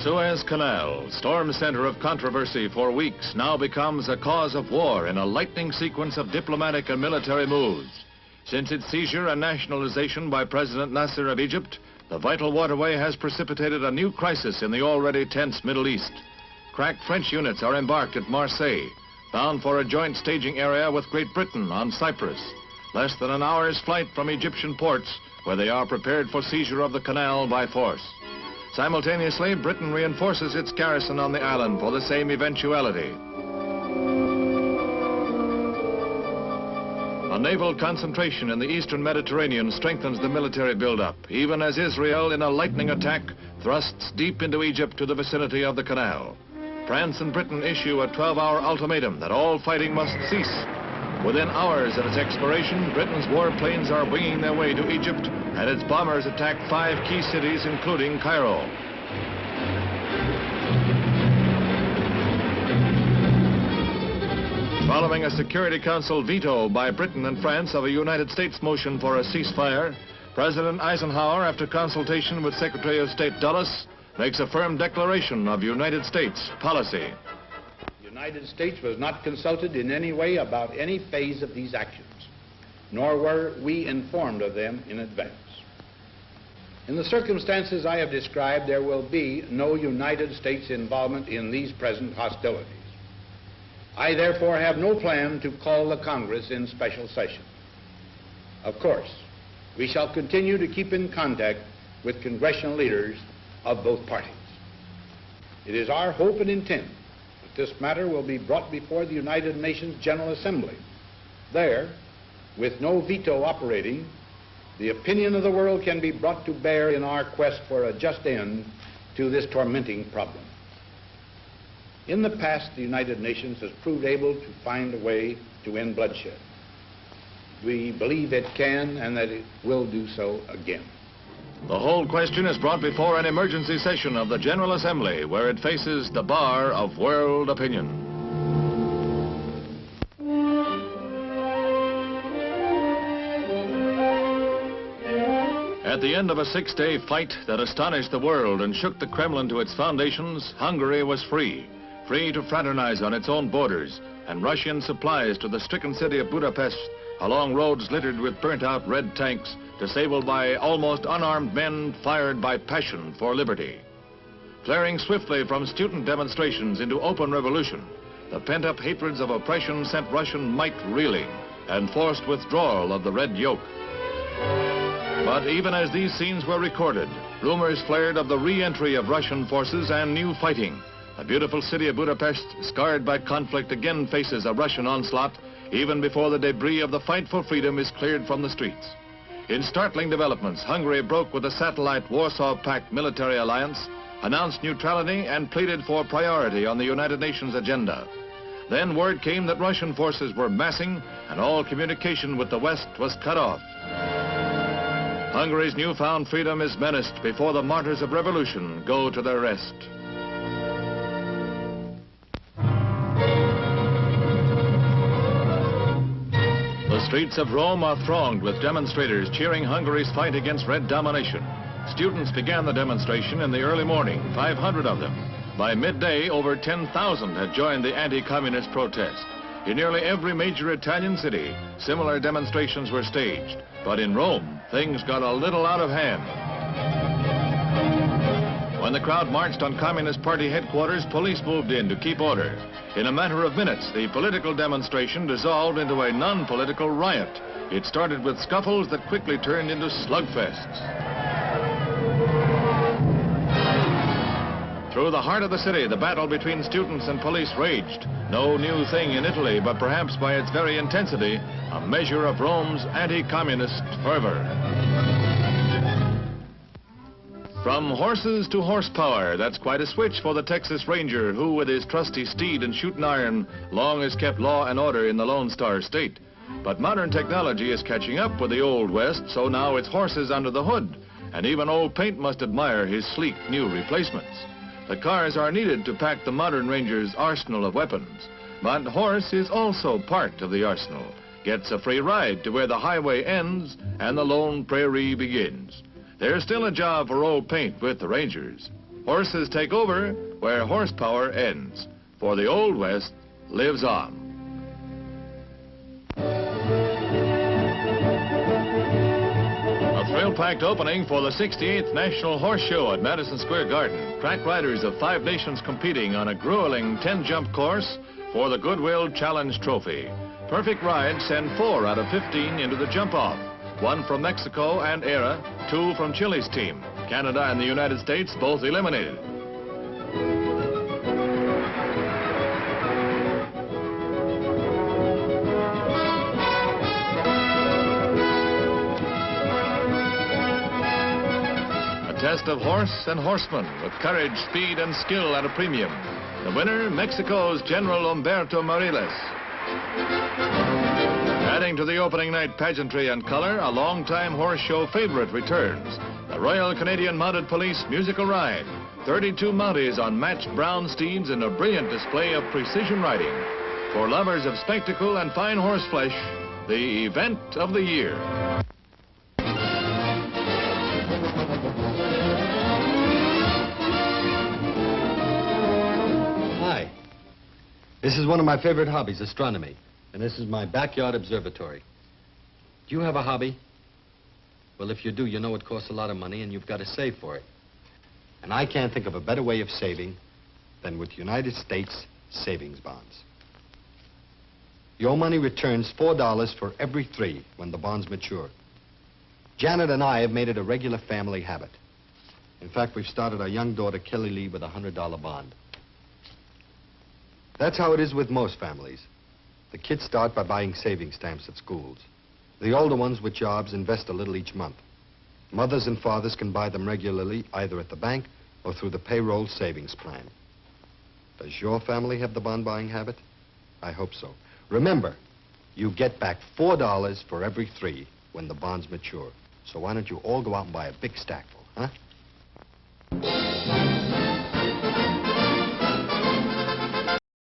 Suez Canal, storm center of controversy for weeks, now becomes a cause of war in a lightning sequence of diplomatic and military moves. Since its seizure and nationalization by President Nasser of Egypt, the vital waterway has precipitated a new crisis in the already tense Middle East. Crack French units are embarked at Marseille, bound for a joint staging area with Great Britain on Cyprus, less than an hour's flight from Egyptian ports, where they are prepared for seizure of the canal by force. Simultaneously, Britain reinforces its garrison on the island for the same eventuality. A naval concentration in the eastern Mediterranean strengthens the military buildup, even as Israel, in a lightning attack, thrusts deep into Egypt to the vicinity of the canal. France and Britain issue a 12-hour ultimatum that all fighting must cease. Within hours of its expiration, Britain's warplanes are winging their way to Egypt, and its bombers attack 5 key cities, including Cairo. Following a Security Council veto by Britain and France of a United States motion for a ceasefire, President Eisenhower, after consultation with Secretary of State Dulles, makes a firm declaration of United States policy. The United States was not consulted in any way about any phase of these actions, nor were we informed of them in advance. In the circumstances I have described, there will be no United States involvement in these present hostilities. I therefore have no plan to call the Congress in special session. Of course, we shall continue to keep in contact with congressional leaders of both parties. It is our hope and intent that this matter will be brought before the United Nations General Assembly. There, with no veto operating, the opinion of the world can be brought to bear in our quest for a just end to this tormenting problem. In the past, the United Nations has proved able to find a way to end bloodshed. We believe it can and that it will do so again. The whole question is brought before an emergency session of the General Assembly, where it faces the bar of world opinion. At the end of a 6-day fight that astonished the world and shook the Kremlin to its foundations, Hungary was free to fraternize on its own borders and rush in supplies to the stricken city of Budapest along roads littered with burnt-out red tanks, disabled by almost unarmed men fired by passion for liberty. Flaring swiftly from student demonstrations into open revolution, the pent-up hatreds of oppression sent Russian might reeling and forced withdrawal of the red yoke. But even as these scenes were recorded, rumors flared of the re-entry of Russian forces and new fighting. The beautiful city of Budapest, scarred by conflict, again faces a Russian onslaught even before the debris of the fight for freedom is cleared from the streets. In startling developments, Hungary broke with the satellite Warsaw Pact military alliance, announced neutrality, and pleaded for priority on the United Nations agenda. Then word came that Russian forces were massing and all communication with the West was cut off. Hungary's newfound freedom is menaced before the martyrs of revolution go to their rest. The streets of Rome are thronged with demonstrators cheering Hungary's fight against red domination. Students began the demonstration in the early morning, 500 of them. By midday, over 10,000 had joined the anti-communist protest. In nearly every major Italian city, similar demonstrations were staged. But in Rome, things got a little out of hand. When the crowd marched on Communist Party headquarters, police moved in to keep order. In a matter of minutes, the political demonstration dissolved into a non-political riot. It started with scuffles that quickly turned into slugfests. Through the heart of the city, the battle between students and police raged. No new thing in Italy, but perhaps by its very intensity, a measure of Rome's anti-communist fervor. From horses to horsepower, that's quite a switch for the Texas Ranger, who with his trusty steed and shooting iron long has kept law and order in the Lone Star State. But modern technology is catching up with the Old West, so now it's horses under the hood, and even old paint must admire his sleek new replacements. The cars are needed to pack the modern Ranger's arsenal of weapons, but horse is also part of the arsenal, gets a free ride to where the highway ends and the lone prairie begins. There's still a job for old paint with the Rangers. Horses take over where horsepower ends, for the Old West lives on. A thrill-packed opening for the 68th National Horse Show at Madison Square Garden. Crack riders of 5 nations competing on a grueling 10-jump course for the Goodwill Challenge Trophy. Perfect rides send 4 out of 15 into the jump-off. 1 from Mexico and ERA, 2 from Chile's team. Canada and the United States both eliminated. A test of horse and horseman with courage, speed, and skill at a premium. The winner, Mexico's General Humberto Moriles. Adding to the opening night pageantry and color, a long-time horse show favorite returns. The Royal Canadian Mounted Police musical ride. 32 Mounties on matched brown steeds in a brilliant display of precision riding. For lovers of spectacle and fine horse flesh, the event of the year. Hi. This is one of my favorite hobbies, astronomy. And this is my backyard observatory. Do you have a hobby? Well, if you do, you know it costs a lot of money and you've got to save for it. And I can't think of a better way of saving than with United States savings bonds. Your money returns $4 for every 3 when the bonds mature. Janet and I have made it a regular family habit. In fact, we've started our young daughter, Kelly Lee, with a $100 bond. That's how it is with most families. The kids start by buying savings stamps at schools. The older ones with jobs invest a little each month. Mothers and fathers can buy them regularly, either at the bank or through the payroll savings plan. Does your family have the bond buying habit? I hope so. Remember, you get back $4 for every 3 when the bonds mature. So why don't you all go out and buy a big stack full, huh?